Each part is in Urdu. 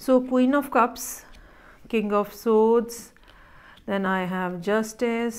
So Queen of Cups, King of Swords, then I have Justice,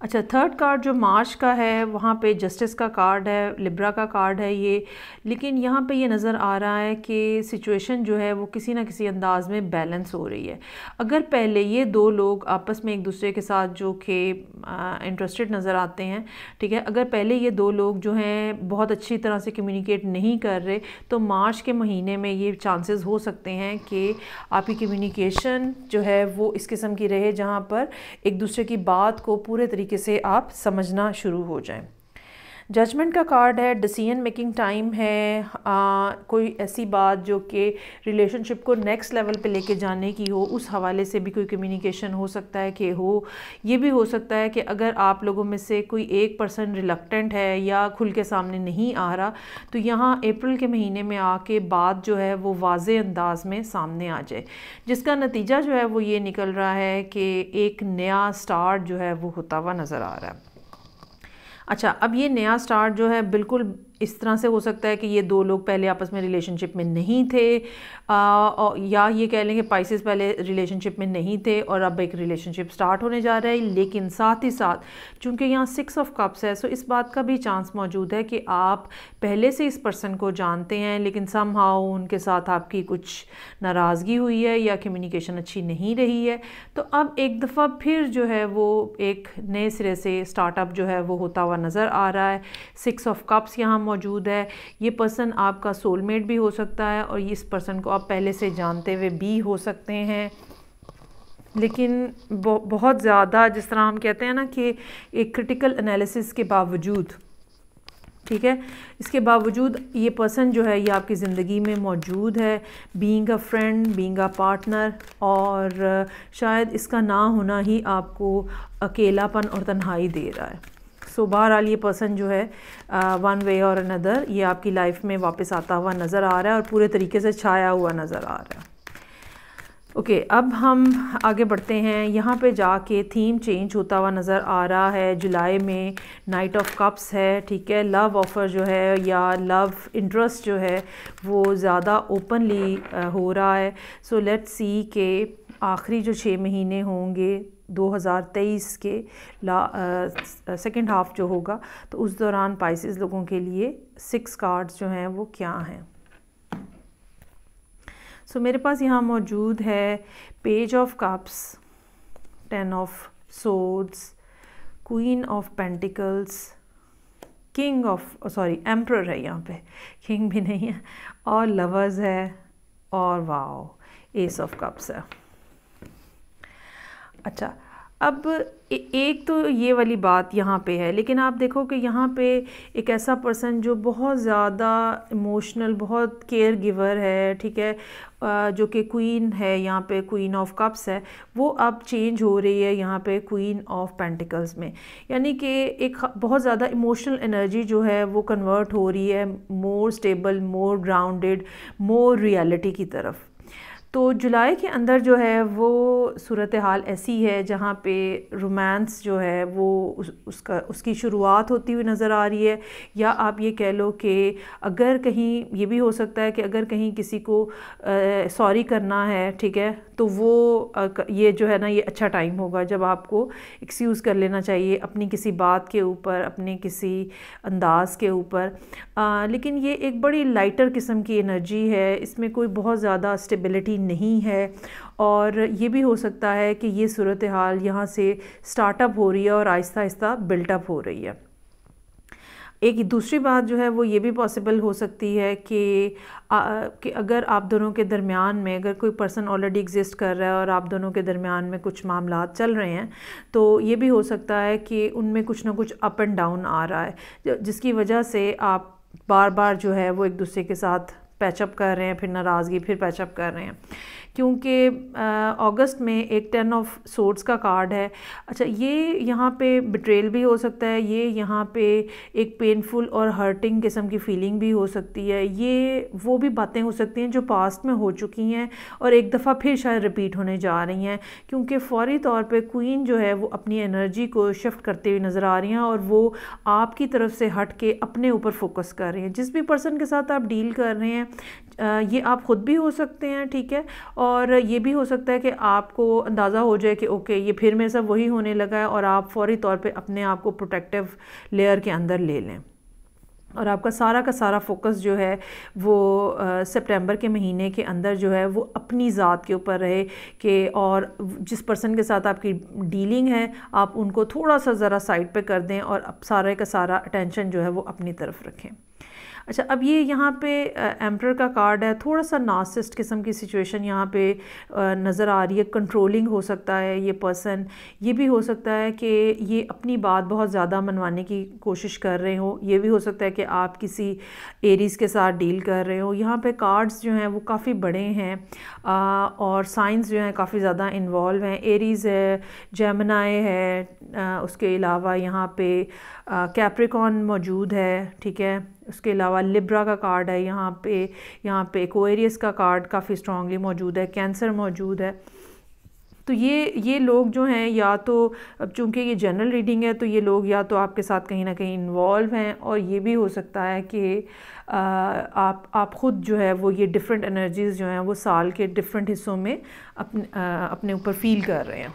اچھا، تھرڈ کارڈ جو مارچ کا ہے وہاں پہ جسٹس کا کارڈ ہے، لبرا کا کارڈ ہے یہ، لیکن یہاں پہ یہ نظر آ رہا ہے کہ سچویشن جو ہے وہ کسی نہ کسی انداز میں بیلنس ہو رہی ہے۔ اگر پہلے یہ دو لوگ آپس میں ایک دوسرے کے ساتھ جو کہ انٹرسٹڈ نظر آتے ہیں، ٹھیک ہے، اگر پہلے یہ دو لوگ جو ہیں بہت اچھی طرح سے کمیونیکیٹ نہیں کر رہے تو مارچ کے مہینے میں یہ چانسز ہو سکتے ہیں کہ آپ کی کمیونیکیشن جو ہے وہ اس قسم کی رہے جہاں پر ایک دوسرے کی بات کو پورے طریقے سے آپ سمجھنا شروع ہو جائیں۔ ججمنٹ کا کارڈ ہے، ڈیسیژن میکنگ ٹائم ہے، کوئی ایسی بات جو کہ ریلیشن شپ کو نیکسٹ لیول پہ لے کے جانے کی ہو، اس حوالے سے بھی کوئی کمیونیکیشن ہو سکتا ہے کہ ہو۔ یہ بھی ہو سکتا ہے کہ اگر آپ لوگوں میں سے کوئی ایک پرسن ریلکٹنٹ ہے یا کھل کے سامنے نہیں آ رہا تو یہاں اپریل کے مہینے میں آ کے بات جو ہے وہ واضح انداز میں سامنے آ جائے، جس کا نتیجہ جو ہے وہ یہ نکل رہا ہے کہ ایک نیا سٹارٹ جو ہے وہ ہوتا ہوا نظر آ رہا ہے۔ اچھا، اب یہ نیا سٹارٹ جو ہے بالکل اس طرح سے ہو سکتا ہے کہ یہ دو لوگ پہلے آپس میں ریلیشن شپ میں نہیں تھے، یا یہ کہہ لیں کہ پائسز پہلے ریلیشن شپ میں نہیں تھے اور اب ایک ریلیشن شپ سٹارٹ ہونے جا رہا ہے، لیکن ساتھ ہی ساتھ چونکہ یہاں 6 آف کپس ہے، سو اس بات کا بھی چانس موجود ہے کہ آپ پہلے سے اس پرسن کو جانتے ہیں لیکن سم ہاؤ ان کے ساتھ آپ کی کچھ ناراضگی ہوئی ہے یا کمیونیکیشن اچھی نہیں رہی ہے، تو اب ایک دفعہ پھر جو ہے وہ ایک نئے سرے سے سٹارٹ اپ جو ہے وہ ہوتا ہوا نظر آ رہا ہے۔ 6 آف کپس یہاں موجود ہے، یہ پرسن آپ کا سول میٹ بھی ہو سکتا ہے اور اس پرسن کو آپ پہلے سے جانتے ہوئے بھی ہو سکتے ہیں، لیکن بہت زیادہ جس طرح ہم کہتے ہیں نا کہ ایک کرٹیکل انالیسس کے باوجود، ٹھیک ہے، اس کے باوجود یہ پرسن جو ہے یہ آپ کی زندگی میں موجود ہے، being a friend, being a partner, اور شاید اس کا نہ ہونا ہی آپ کو اکیلا پن اور تنہائی دے رہا ہے۔ سو بہرحال یہ پرسن جو ہے ون وے اور اندر یہ آپ کی لائف میں واپس آتا ہوا نظر آ رہا ہے اور پورے طریقے سے چھایا ہوا نظر آ رہا ہے۔ اوکے، اب ہم آگے بڑھتے ہیں، یہاں پہ جا کے تھیم چینج ہوتا ہوا نظر آ رہا ہے۔ جولائی میں نائٹ آف کپس ہے، ٹھیک ہے، لو آفر جو ہے یا لو انٹرسٹ جو ہے وہ زیادہ اوپنلی ہو رہا ہے۔ سو لیٹ سی کہ آخری جو 6 مہینے ہوں گے 2023 کے سیکنڈ ہاف جو ہوگا تو اس دوران پائسز لوگوں کے لیے 6 کارڈز جو ہیں وہ کیا ہیں۔ سو میرے پاس یہاں موجود ہے page of cups, 10 of swords, queen of pentacles, king of emperor ہے، یہاں پہ کنگ بھی نہیں ہے، اور لورز ہے، اور واو ایس آف کپس ہے۔ اچھا، اب ایک تو یہ والی بات یہاں پہ ہے، لیکن آپ دیکھو کہ یہاں پہ ایک ایسا پرسن جو بہت زیادہ ایموشنل، بہت کیئر گیور ہے، ٹھیک ہے، جو کہ کوئین ہے، یہاں پہ کوئین آف کپس ہے، وہ اب چینج ہو رہی ہے یہاں پہ کوئین آف پینٹیکلز میں، یعنی کہ ایک بہت زیادہ ایموشنل انرجی جو ہے وہ کنورٹ ہو رہی ہے مور اسٹیبل، مور گراؤنڈڈ، مور ریالٹی کی طرف۔ تو جولائی کے اندر جو ہے وہ صورتحال ایسی ہے جہاں پہ رومانس جو ہے وہ اس کی شروعات ہوتی ہوئی نظر آ رہی ہے، یا آپ یہ کہہ لو کہ اگر کہیں یہ بھی ہو سکتا ہے کہ اگر کہیں کسی کو سوری کرنا ہے، ٹھیک ہے، تو وہ یہ جو ہے نا یہ اچھا ٹائم ہوگا جب آپ کو ایکسکیوز کر لینا چاہیے اپنی کسی بات کے اوپر، اپنے کسی انداز کے اوپر، لیکن یہ ایک بڑی لائٹر قسم کی انرجی ہے، اس میں کوئی بہت زیادہ اسٹیبلٹی نہیں ہے، اور یہ بھی ہو سکتا ہے کہ یہ صورتحال یہاں سے سٹارٹ اپ ہو رہی ہے اور آہستہ آہستہ بلٹ اپ ہو رہی ہے۔ ایک دوسری بات جو ہے وہ یہ بھی پاسبل ہو سکتی ہے کہ اگر آپ دونوں کے درمیان میں اگر کوئی پرسن آلریڈی ایگزسٹ کر رہا ہے اور آپ دونوں کے درمیان میں کچھ معاملات چل رہے ہیں تو یہ بھی ہو سکتا ہے کہ ان میں کچھ نہ کچھ اپ اینڈ ڈاؤن آ رہا ہے، جس کی وجہ سے آپ بار بار جو ہے وہ ایک دوسرے کے ساتھ پیچ اپ کر رہے ہیں، پھر ناراضگی، پھر پیچ اپ کر رہے ہیں، کیونکہ اگست میں ایک 10 آف سورڈز کا کارڈ ہے۔ اچھا، یہ یہاں پہ بٹریل بھی ہو سکتا ہے، یہ یہاں پہ ایک پینفل اور ہرٹنگ قسم کی فیلنگ بھی ہو سکتی ہے، یہ وہ بھی باتیں ہو سکتی ہیں جو پاسٹ میں ہو چکی ہیں اور ایک دفعہ پھر شاید ریپیٹ ہونے جا رہی ہیں، کیونکہ فوری طور پہ کوئین جو ہے وہ اپنی انرجی کو شفٹ کرتے ہوئے نظر آ رہی ہیں اور وہ آپ کی طرف سے ہٹ کے اپنے اوپر فوکس کر رہے ہیں۔ جس بھی پرسن کے ساتھ آپ ڈیل کر رہے ہیں یہ آپ خود بھی ہو سکتے ہیں، ٹھیک ہے، اور یہ بھی ہو سکتا ہے کہ آپ کو اندازہ ہو جائے کہ اوکے یہ پھر میرے ساتھ وہی ہونے لگا ہے، اور آپ فوری طور پہ اپنے آپ کو پروٹیکٹیو لیئر کے اندر لے لیں، اور آپ کا سارا فوکس جو ہے وہ سپٹمبر کے مہینے کے اندر جو ہے وہ اپنی ذات کے اوپر رہے کہ، اور جس پرسن کے ساتھ آپ کی ڈیلنگ ہے آپ ان کو تھوڑا سا ذرا سائڈ پہ کر دیں اور اب سارا اٹینشن جو ہے وہ اپنی طرف رکھیں۔ اچھا، اب یہ یہاں پہ ایمپرر کا کارڈ ہے، تھوڑا سا نارسسٹ قسم کی سچویشن یہاں پہ نظر آ رہی ہے، کنٹرولنگ ہو سکتا ہے یہ پرسن، یہ بھی ہو سکتا ہے کہ یہ اپنی بات بہت زیادہ منوانے کی کوشش کر رہے ہوں، یہ بھی ہو سکتا ہے کہ آپ کسی ایریز کے ساتھ ڈیل کر رہے ہوں۔ یہاں پہ کارڈز جو ہیں وہ کافی بڑے ہیں اور سائنس جو ہیں کافی زیادہ انوالو ہیں، ایریز ہے، جیمنائی ہے، اس کے علاوہ یہاں پہ کیپریکون موجود ہے، ٹھیک ہے، اس کے علاوہ لبرا کا کارڈ ہے یہاں پہ ایکویریس کا کارڈ کافی اسٹرانگلی موجود ہے، کینسر موجود ہے۔ تو یہ لوگ جو ہیں یا تو، اب چونکہ یہ جنرل ریڈنگ ہے تو یہ لوگ یا تو آپ کے ساتھ کہیں نہ کہیں انوالو ہیں، اور یہ بھی ہو سکتا ہے کہ آپ خود جو ہے وہ یہ ڈیفرنٹ انرجیز جو ہیں وہ سال کے ڈیفرنٹ حصوں میں اپنے اوپر فیل کر رہے ہیں۔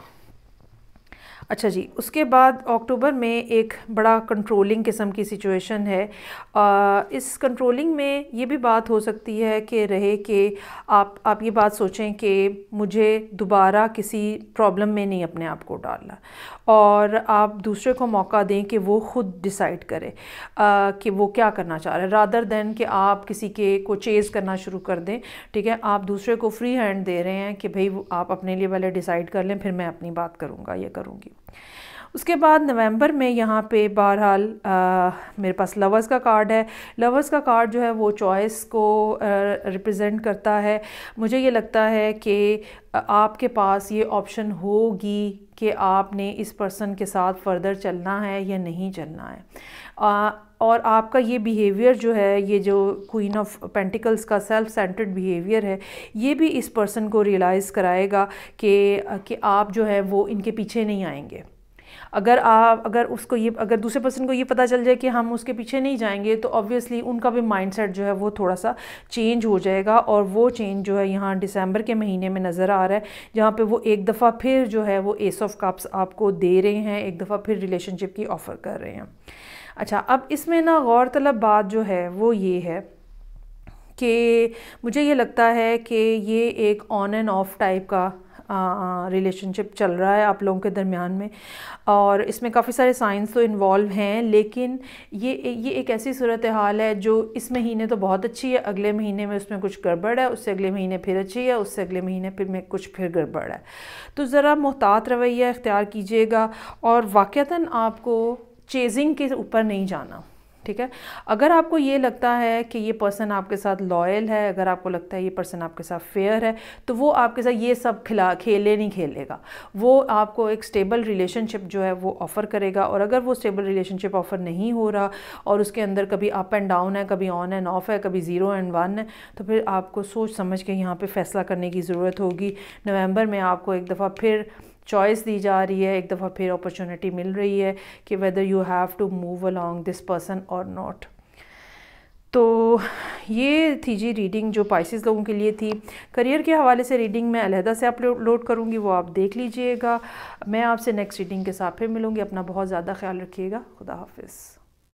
اچھا جی، اس کے بعد اکتوبر میں ایک بڑا کنٹرولنگ قسم کی سچویشن ہے۔ اس کنٹرولنگ میں یہ بھی بات ہو سکتی ہے کہ رہے کہ آپ یہ بات سوچیں کہ مجھے دوبارہ کسی پرابلم میں نہیں اپنے آپ کو ڈالنا، اور آپ دوسرے کو موقع دیں کہ وہ خود ڈیسائیڈ کرے کہ وہ کیا کرنا چاہ رہے ہیں، رادر دین کہ آپ کسی کو چیز کرنا شروع کر دیں، ٹھیک ہے، آپ دوسرے کو فری ہینڈ دے رہے ہیں کہ بھئی آپ اپنے لیے پہلے ڈیسائیڈ کر لیں، پھر میں اپنی بات کروں گا یا کروں گی۔ اس کے بعد نومبر میں یہاں پہ بہرحال میرے پاس لورز کا کارڈ ہے۔ لورز کا کارڈ جو ہے وہ چوائس کو ریپرزینٹ کرتا ہے۔ مجھے یہ لگتا ہے کہ آپ کے پاس یہ آپشن ہوگی کہ آپ نے اس پرسن کے ساتھ فردر چلنا ہے یا نہیں چلنا ہے، اور آپ کا یہ بیہیویئر جو ہے، یہ جو کوئین آف پینٹیکلز کا سیلف سینٹرڈ بیہیویئر ہے، یہ بھی اس پرسن کو ریئلائز کرائے گا کہ آپ جو ہے وہ ان کے پیچھے نہیں آئیں گے۔ اگر دوسرے پرسن کو یہ پتہ چل جائے کہ ہم اس کے پیچھے نہیں جائیں گے، تو آبویسلی ان کا بھی مائنڈ سیٹ جو ہے وہ تھوڑا سا چینج ہو جائے گا، اور وہ چینج جو ہے یہاں دسمبر کے مہینے میں نظر آ رہا ہے، جہاں پہ وہ ایک دفعہ پھر جو ہے وہ ایس آف کپس آپ کو دے رہے ہیں، ایک دفعہ پھر ریلیشن شپ کی آفر کر رہے ہیں۔ اچھا، اب اس میں نا غور طلب بات جو ہے وہ یہ ہے کہ مجھے یہ لگتا ہے کہ یہ ایک آن اینڈ آف ٹائپ کا ریلیشن شپ چل رہا ہے آپ لوگوں کے درمیان میں، اور اس میں کافی سارے سائنس تو انوالو ہیں، لیکن یہ ایک ایسی صورتحال ہے جو اس مہینے تو بہت اچھی ہے، اگلے مہینے میں اس میں کچھ گڑبڑ ہے، اس سے اگلے مہینے پھر اچھی ہے، اس سے اگلے مہینے پھر کچھ پھر گڑبڑ ہے۔ تو ذرا محتاط رویہ اختیار کیجیے گا، اور واقعتاً آپ کو چیزنگ کے اوپر نہیں جانا، ٹھیک ہے۔ اگر آپ کو یہ لگتا ہے کہ یہ پرسن آپ کے ساتھ لائل ہے، اگر آپ کو لگتا ہے یہ پرسن آپ کے ساتھ فیئر ہے، تو وہ آپ کے ساتھ یہ سب کھیلے نہیں کھیلے گا، وہ آپ کو ایک سٹیبل ریلیشن شپ جو ہے وہ آفر کرے گا۔ اور اگر وہ سٹیبل ریلیشن شپ آفر نہیں ہو رہا اور اس کے اندر کبھی اپ اینڈ ڈاؤن ہے، کبھی آن اینڈ آف ہے، کبھی 0 اینڈ 1 ہے، تو پھر آپ کو سوچ سمجھ کے یہاں پہ فیصلہ کرنے کی ضرورت ہوگی۔ نومبر میں آپ کو ایک دفعہ پھر چوائس دی جا رہی ہے، ایک دفعہ پھر اپرچونٹی مل رہی ہے کہ whether you have to move along this person or not۔ تو یہ تھی جی ریڈنگ جو پائسز لوگوں کے لیے تھی۔ کریئر کے حوالے سے ریڈنگ میں علیحدہ سے اپلوڈ کروں گی، وہ آپ دیکھ لیجئے گا۔ میں آپ سے نیکسٹ ریڈنگ کے ساتھ پھر ملوں گی۔ اپنا بہت زیادہ خیال رکھیے گا۔ خدا حافظ۔